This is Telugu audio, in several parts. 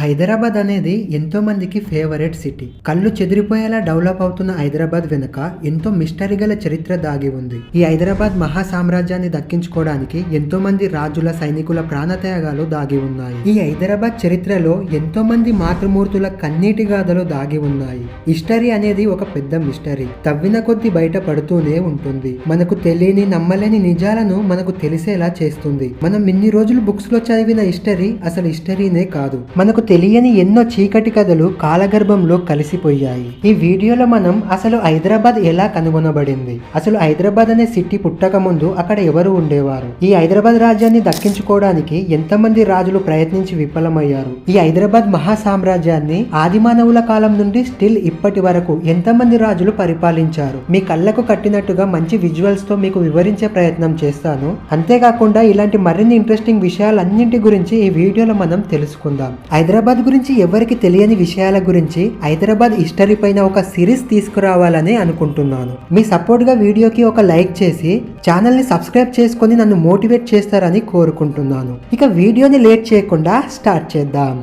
హైదరాబాద్ అనేది ఎంతో మందికి ఫేవరెట్ సిటీ. కళ్ళు చెదిరిపోయేలా డెవలప్ అవుతున్న హైదరాబాద్ వెనుక ఎంతో మిస్టరీ గల చరిత్ర దాగి ఉంది. ఈ హైదరాబాద్ మహా సామ్రాజ్యాన్ని దక్కించుకోవడానికి ఎంతో మంది రాజుల సైనికుల ప్రాణత్యాగాలు దాగి ఉన్నాయి. ఈ హైదరాబాద్ చరిత్రలో ఎంతో మంది మాతృమూర్తుల కన్నీటి గాథలు దాగి ఉన్నాయి. హిస్టరీ అనేది ఒక పెద్ద మిస్టరీ. తవ్విన కొద్ది బయట పడుతూనే ఉంటుంది. మనకు తెలియని నమ్మలేని నిజాలను మనకు తెలిసేలా చేస్తుంది. మనం ఇన్ని రోజులు బుక్స్ లో చదివిన హిస్టరీ అసలు హిస్టరీనే కాదు. మనకు తెలియని ఎన్నో చీకటి కథలు కాలగర్భంలో కలిసిపోయాయి. ఈ వీడియోలో మనం అసలు హైదరాబాద్ ఎలా కనుగొనబడింది, అసలు హైదరాబాద్ అనే సిటీ పుట్టక ముందు అక్కడ ఎవరు ఉండేవారు, ఈ హైదరాబాద్ రాజ్యాన్ని దక్కించుకోవడానికి ఎంతమంది రాజులు ప్రయత్నించి విఫలమయ్యారు, ఈ హైదరాబాద్ మహా సామ్రాజ్యాన్ని ఆదిమానవుల కాలం నుండి స్టిల్ ఇప్పటి వరకు ఎంతమంది రాజులు పరిపాలించారు, మీ కళ్ళకు కట్టినట్టుగా మంచి విజువల్స్ తో మీకు వివరించే ప్రయత్నం చేస్తాను. అంతేకాకుండా ఇలాంటి మరిన్ని ఇంట్రెస్టింగ్ విషయాలన్నింటి గురించి ఈ వీడియోలో మనం తెలుసుకుందాం. హైదరాబాద్ గురించి ఎవరికి తెలియని విషయాల గురించి హైదరాబాద్ హిస్టరీ పైన ఒక సిరీస్ తీసుకురావాలని అనుకుంటున్నాను. మీ సపోర్ట్ గా వీడియోకి ఒక లైక్ చేసి ఛానల్ ని సబ్స్క్రైబ్ చేసుకొని నన్ను మోటివేట్ చేస్తారని కోరుకుంటున్నాను. ఇక వీడియోని లేట్ చేయకుండా స్టార్ట్ చేద్దాం.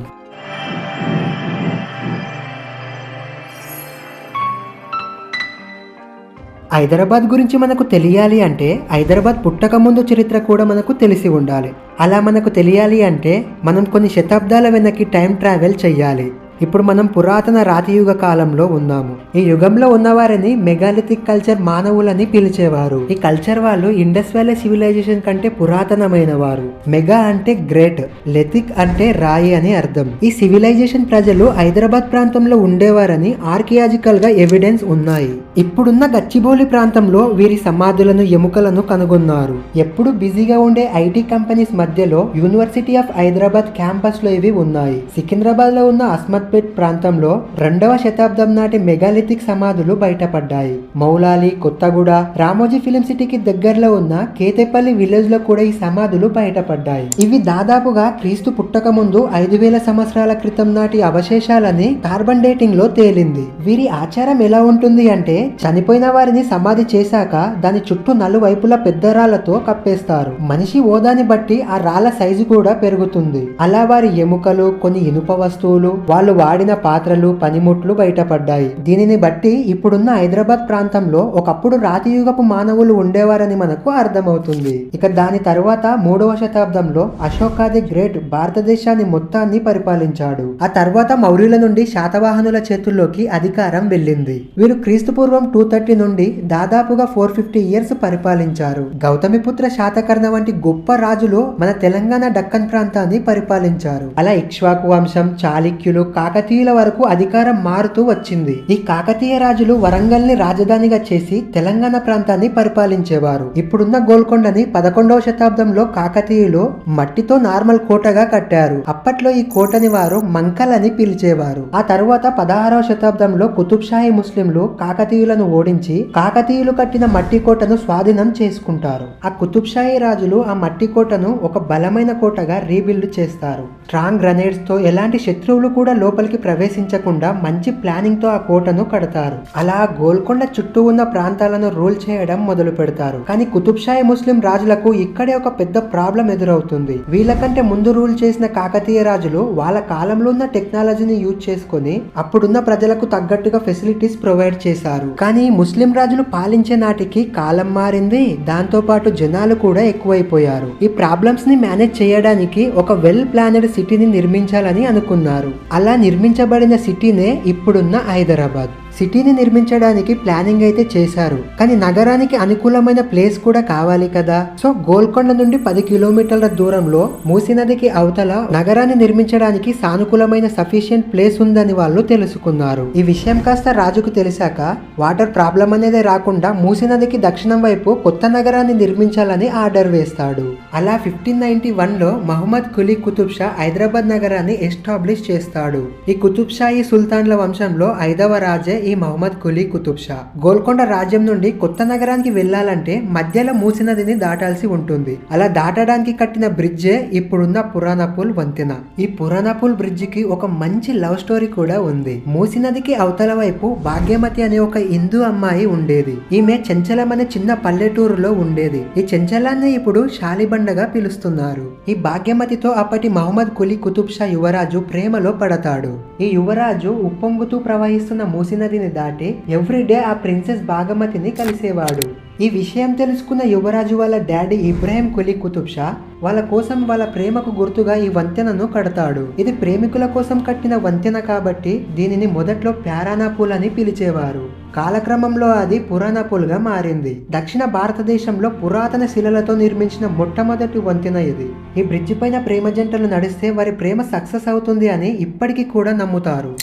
హైదరాబాద్ గురించి మనకు తెలియాలి అంటే హైదరాబాద్ పుట్టక ముందు చరిత్ర కూడా మనకు తెలిసి ఉండాలి. అలా మనకు తెలియాలి అంటే మనం కొన్ని శతాబ్దాల వెనక్కి టైం ట్రావెల్ చెయ్యాలి. ఇప్పుడు మనం పురాతన రాతియుగ కాలంలో ఉన్నాము. ఈ యుగంలో ఉన్నవారిని మెగాలిథిక్ కల్చర్ మానవులని పిలిచేవారు. ఈ కల్చర్ వాళ్ళు ఇండస్ వ్యాలీ సివిలైజేషన్ కంటే పురాతనమైన వారు. మెగా అంటే గ్రేట్, లెథిక్ అంటే రాయి అని అర్థం. ఈ సివిలైజేషన్ ప్రజలు హైదరాబాద్ ప్రాంతంలో ఉండేవారని ఆర్కియాలజికల్ గా ఎవిడెన్స్ ఉన్నాయి. ఇప్పుడున్న గచ్చిబౌలి ప్రాంతంలో వీరి సమాధులను, ఎముకలను కనుగొన్నారు. ఎప్పుడు బిజీగా ఉండే ఐటీ కంపెనీస్ మధ్యలో యూనివర్సిటీ ఆఫ్ హైదరాబాద్ క్యాంపస్ లో ఇవి ఉన్నాయి. సికింద్రాబాద్ లో ఉన్న అస్మత్ ప్రాంతంలో 2వ శతాబ్దం నాటి మెగాలిథిక్ సమాధులు బయటపడ్డాయి. మౌలాలి, కొత్తగూడ, రామోజీ ఫిలిం సిటీకి దగ్గరలో ఉన్న కేతేపల్లి విలేజ్ లో కూడా ఈ సమాధులు బయటపడ్డాయి. ఇవి దాదాపుగా క్రీస్తు పుట్టక ముందు 5000 సంవత్సరాల క్రితం నాటి అవశేషాలని కార్బన్ డేటింగ్ లో తేలింది. వీరి ఆచారం ఎలా ఉంటుంది అంటే చనిపోయిన వారిని సమాధి చేశాక దాని చుట్టూ నలువైపులా పెద్ద రాళ్లతో కప్పేస్తారు. మనిషి హోదాని బట్టి ఆ రాళ్ల సైజు కూడా పెరుగుతుంది. అలా వారి ఎముకలు, కొన్ని ఇనుప వస్తువులు, వాళ్ళు వాడిన పాత్రలు, పనిముట్లు బయటపడ్డాయి. దీనిని బట్టి ఇప్పుడున్న హైదరాబాద్ ప్రాంతంలో ఒకప్పుడు రాతియుగపు మానవులు ఉండేవారని మనకు అర్థమవుతుంది. ఇక దాని తర్వాత 3వ శతాబ్దంలో అశోకా ది గ్రేట్ భారతదేశాన్ని మొత్తాన్ని పరిపాలించాడు. ఆ తర్వాత మౌర్యుల నుండి శాతవాహనుల చేతుల్లోకి అధికారం వెళ్ళింది. వీరు క్రీస్తు పూర్వం 230 నుండి దాదాపుగా 450 ఇయర్స్ పరిపాలించారు. గౌతమిపుత్ర శాతకర్ణ వంటి గొప్ప రాజులు మన తెలంగాణ డక్కన్ ప్రాంతాన్ని పరిపాలించారు. అలా ఇక్ష్వాకు వంశం, చాళుక్యులు, కాకతీయుల వరకు అధికారం మారుతూ వచ్చింది. ఈ కాకతీయ రాజులు వరంగల్ ని రాజధానిగా చేసి తెలంగాణ ప్రాంతాన్ని పరిపాలించేవారు. ఇప్పుడున్న గోల్కొండని 11వ శతాబ్దంలో కాకతీయులు మట్టితో నార్మల్ కోటగా కట్టారు. అప్పట్లో ఈ కోటని వారు మంకల్ అని పిలిచేవారు. ఆ తరువాత 16వ శతాబ్దంలో కుతుబ్షాహీ ముస్లింలు కాకతీయులను ఓడించి కాకతీయులు కట్టిన మట్టి కోటను స్వాధీనం చేసుకుంటారు. ఆ కుతుబ్షాహీ రాజులు ఆ మట్టి కోటను ఒక బలమైన కోటగా రీబిల్డ్ చేస్తారు. స్ట్రాంగ్ గ్రనేడ్స్ తో ఎలాంటి శత్రువులు కూడా లోపలికి ప్రవేశించకుండా మంచి ప్లానింగ్ తో ఆ కోటను కడతారు. అలా గోల్కొండ చుట్టూ ఉన్న ప్రాంతాలను రూల్ చేయడం మొదలు పెడతారు. కానీ కుతుబ్షాహీ ముస్లిం రాజులకు ఇక్కడే ఒక పెద్ద ప్రాబ్లం ఎదురవుతుంది. వీళ్ళకంటే ముందు రూల్ చేసిన కాకతీయ రాజులు వాళ్ళ కాలంలో ఉన్న టెక్నాలజీని యూజ్ చేసుకుని అప్పుడున్న ప్రజలకు తగ్గట్టుగా ఫెసిలిటీస్ ప్రొవైడ్ చేశారు. కానీ ముస్లిం రాజులు పాలించే నాటికి కాలం మారింది, దాంతో పాటు జనాలు కూడా ఎక్కువైపోయారు. ఈ ప్రాబ్లమ్స్ ని మేనేజ్ చేయడానికి ఒక వెల్ ప్లానెడ్ సిటీని నిర్మించాలని అనుకున్నారు. అలా నిర్మించబడిన సిటీనే ఇప్పుడున్న హైదరాబాద్. సిటీని నిర్మించడానికి ప్లానింగ్ అయితే చేశారు, కానీ నగరానికి అనుకూలమైన ప్లేస్ కూడా కావాలి కదా. సో గోల్కొండ నుండి 10 కిలోమీటర్ల దూరంలో మూసీ నదికి అవతల నగరాన్ని నిర్మించడానికి సానుకూలమైన సఫిషియెంట్ ప్లేస్ ఉందని వాళ్ళు తెలుసుకున్నారు. ఈ విషయం కాస్త రాజుకు తెలిసాక వాటర్ ప్రాబ్లం అనేది రాకుండా మూసీ నదికి దక్షిణం వైపు కొత్త నగరాన్ని నిర్మించాలని ఆర్డర్ వేస్తాడు. అలా 1591లో మహమ్మద్ కులీ కుతుబ్ షా హైదరాబాద్ నగరాన్ని ఎస్టాబ్లిష్ చేస్తాడు. ఈ కుతుబ్ షాహీ సుల్తాన్ల వంశంలో 5వ రాజే ఈ ఈ మహమ్మద్ కులీ కుతుబ్ షా. గోల్కొండ రాజ్యం నుండి కొత్త నగరానికి వెళ్లాలంటే మధ్యలో మూసీ నదిని దాటాల్సి ఉంటుంది. అలా దాటడానికి కట్టిన బ్రిడ్జే ఇప్పుడున్న పురాణపూల్ వంతెన. ఈ పురాణపూల్ బ్రిడ్జ్ కి ఒక మంచి లవ్ స్టోరీ కూడా ఉంది. మూసీ నదికి అవతల వైపు భాగ్యమతి అనే ఒక హిందూ అమ్మాయి ఉండేది. ఈమె చెంచలం అనే చిన్న పల్లెటూరులో ఉండేది. ఈ చెంచలాన్ని ఇప్పుడు షాలిబండగా పిలుస్తున్నారు. ఈ భాగ్యమతితో అప్పటి మహమ్మద్ కులీ కుతుబ్ షా యువరాజు ప్రేమలో పడతాడు. ఈ యువరాజు ఉప్పొంగుతూ ప్రవహిస్తున్న మూసీ నదిని దాటి ఎవ్రీడే ఆ ప్రిన్సెస్ భాగమతిని కలిసేవాడు. ఈ విషయం తెలుసుకున్న యువరాజు వాళ్ళ డాడీ ఇబ్రాహిం కులీ కుతుబ్ షా వాళ్ళ కోసం వాళ్ళ ప్రేమకు గుర్తుగా ఈ వంతెనను కడతాడు. ఇది ప్రేమికుల కోసం కట్టిన వంతెన కాబట్టి దీనిని మొదట్లో ప్యారానాపూల్ అని పిలిచేవారు. కాలక్రమంలో అది పురాణపూల్ గా మారింది. దక్షిణ భారతదేశంలో పురాతన శిలలతో నిర్మించిన మొట్టమొదటి వంతెన ఇది. ఈ బ్రిడ్జి పైన ప్రేమ జంటలు నడిస్తే వారి ప్రేమ సక్సెస్ అవుతుంది అని ఇప్పటికీ కూడా నమ్ముతారు.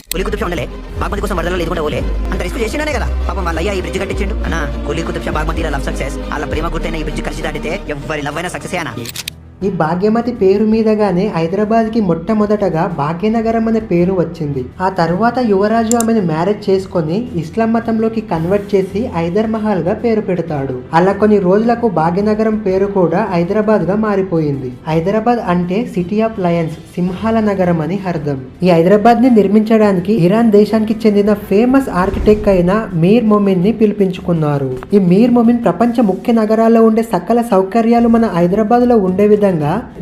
ఈ భాగ్యమతి పేరు మీదగానే హైదరాబాద్ కి మొట్టమొదటగా భాగ్యనగరం అనే పేరు వచ్చింది. ఆ తరువాత యువరాజు ఆమెను మ్యారేజ్ చేసుకొని ఇస్లాం మతంలోకి కన్వర్ట్ చేసి హైదర్ మహల్ గా పేరు పెడతాడు. అలా కొన్ని రోజులకు భాగ్యనగరం పేరు కూడా హైదరాబాద్ గా మారిపోయింది. హైదరాబాద్ అంటే సిటీ ఆఫ్ లయన్స్, సింహాల నగరం అని అర్థం. ఈ హైదరాబాద్ ని నిర్మించడానికి ఇరాన్ దేశానికి చెందిన ఫేమస్ ఆర్కిటెక్ట్ అయిన మీర్ మొమిన్ ని పిలిపించుకున్నారు. ఈ మీర్ మొమిన్ ప్రపంచ ముఖ్య నగరాల్లో ఉండే సకల సౌకర్యాలు మన హైదరాబాద్ లో ఉండే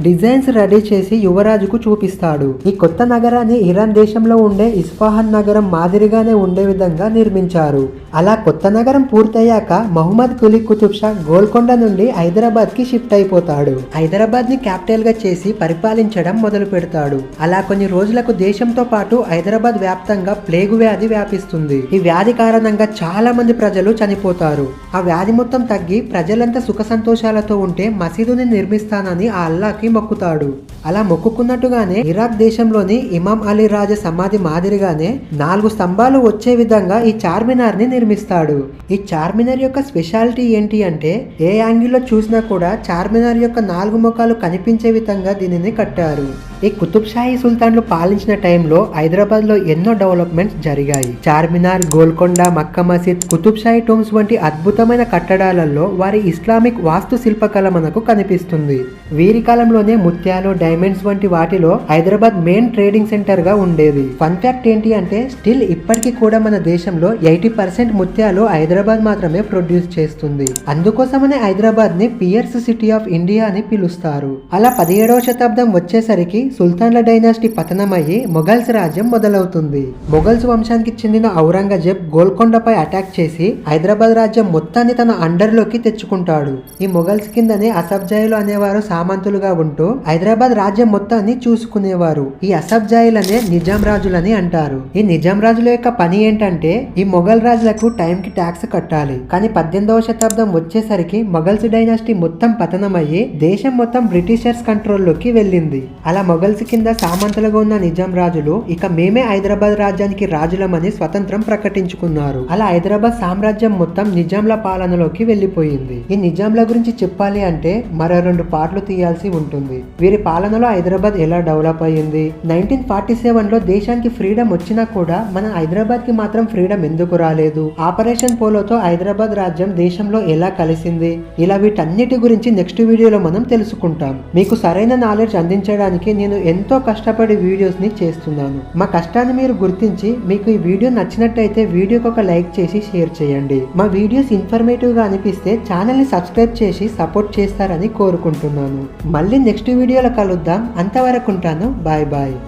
డిజైన్స్ రెడీ చేసి యువరాజుకు చూపిస్తాడు. ఈ కొత్త నగరాన్ని ఇరాన్ దేశంలో ఉండే ఇస్ఫహాన్ నగరం మాదిరిగానే ఉండే విధంగా నిర్మించారు. అలా కొత్త నగరం పూర్తయ్యాక మహమ్మద్ కులీ కుతుబ్ షా గోల్కొండ నుండి హైదరాబాద్ కి షిఫ్ట్ అయిపోతాడు. హైదరాబాద్ ని క్యాపిటల్ గా చేసి పరిపాలించడం మొదలు పెడతాడు. అలా కొన్ని రోజులకు దేశంతో పాటు హైదరాబాద్ వ్యాప్తంగా ప్లేగు వ్యాధి వ్యాపిస్తుంది. ఈ వ్యాధి కారణంగా చాలా మంది ప్రజలు చనిపోతారు. ఆ వ్యాధి మొత్తం తగ్గి ప్రజలంతా సుఖ సంతోషాలతో ఉంటే మసీదుని నిర్మిస్తానని ఆ అల్లాకి మొక్కుతాడు. అలా మొక్కుకున్నట్టుగానే ఇరాక్ దేశంలోని ఇమాం అలీ రాజా సమాధి మాదిరిగానే 4 స్తంభాలు వచ్చే విధంగా ఈ చార్మినార్ ని నిర్మిస్తాడు. ఈ చార్మినార్ యొక్క స్పెషాలిటీ ఏంటి అంటే ఏ యాంగిల్లో చూసినా కూడా చార్మినార్ యొక్క 4 ముఖాలు కనిపించే విధంగా దీనిని కట్టారు. ఈ కుతుబ్ షాహీ సుల్తాన్లు పాలించిన టైంలో హైదరాబాద్ లో ఎన్నో డెవలప్మెంట్స్ జరిగాయి. చార్మినార్, గోల్కొండ, మక్కా మసీద్, కుతుబ్ షాహీ టోమ్స్ వంటి అద్భుతమైన కట్టడాలలో వారి ఇస్లామిక్ వాస్తు శిల్పకళ మనకు కనిపిస్తుంది. వీరి కాలంలోనే ముత్యాలు, డైమండ్స్ వంటి వాటిలో హైదరాబాద్ మెయిన్ ట్రేడింగ్ సెంటర్ గా ఉండేది. ఫన్ ఫ్యాక్ట్ ఏంటి అంటే స్టిల్ ఇప్పటికీ కూడా మన దేశంలో 80% ముత్యాలు హైదరాబాద్ మాత్రమే ప్రొడ్యూస్ చేస్తుంది. అందుకోసమనే హైదరాబాద్ ని పియర్స్ సిటీ ఆఫ్ ఇండియా అని పిలుస్తారు. అలా 17వ శతాబ్దం వచ్చేసరికి సుల్తాన్ల డైనాసిటీ పతనమయ్యి మొఘల్స్ రాజ్యం మొదలవుతుంది. మొఘల్స్ వంశానికి చెందిన ఔరంగజేబ్ గోల్కొండపై అటాక్ చేసి హైదరాబాద్ రాజ్యం మొత్తాన్ని తన అండర్ లోకి తెచ్చుకుంటాడు. ఈ మొఘల్స్ కిందనే అసబ్జాయిలు అనేవారు సామంతులుగా ఉంటూ హైదరాబాద్ రాజ్యం మొత్తాన్ని చూసుకునేవారు. ఈ అసబ్జాయిలనే నిజాం రాజులని అంటారు. ఈ నిజాం రాజుల యొక్క పని ఏంటంటే ఈ మొఘల్ రాజులకు టైం కి ట్యాక్స్ కట్టాలి. కానీ 18వ శతాబ్దం వచ్చేసరికి మొఘల్స్ డైనాసిటీ మొత్తం పతనమయ్యి దేశం మొత్తం బ్రిటిషర్స్ కంట్రోల్లోకి వెళ్ళింది. అలా మొఘల్స్ కింద సామంతులుగా ఉన్న నిజాం రాజులు ఇక మేమే హైదరాబాద్ రాజ్యానికి రాజులమని స్వతంత్రం ప్రకటించుకున్నారు. అలా హైదరాబాద్ సామ్రాజ్యం మొత్తం నిజాంల పాలనలోకి వెళ్లిపోయింది. ఈ నిజాంల గురించి చెప్పాలి అంటే మరో 2 పార్ట్లు తీయాల్సి ఉంటుంది. వీరి పాలనలో హైదరాబాద్ ఎలా డెవలప్ అయ్యింది, 1947లో దేశానికి ఫ్రీడమ్ వచ్చినా కూడా మన హైదరాబాద్ కి మాత్రం ఫ్రీడమ్ ఎందుకు రాలేదు, ఆపరేషన్ పోలోతో హైదరాబాద్ రాజ్యం దేశంలో ఎలా కలిసింది, ఇలా వీటన్నిటి గురించి నెక్స్ట్ వీడియోలో మనం తెలుసుకుంటాం. మీకు సరైన నాలెడ్జ్ అందించడానికి నేను ఎంతో కష్టపడి వీడియోస్ ని చేస్తున్నాను. మా కష్టాన్ని మీరు గుర్తించి మీకు ఈ వీడియో నచ్చినట్టయితే వీడియోకి ఒక లైక్ చేసి షేర్ చేయండి. మా వీడియోస్ ఇన్ఫర్మేటివ్ గా అనిపిస్తే ఛానల్ ని సబ్స్క్రైబ్ చేసి సపోర్ట్ చేస్తారని కోరుకుంటున్నాను. మళ్ళీ నెక్స్ట్ వీడియోలో కలుద్దాం. అంతవరకు ఉంటాను. Bye bye.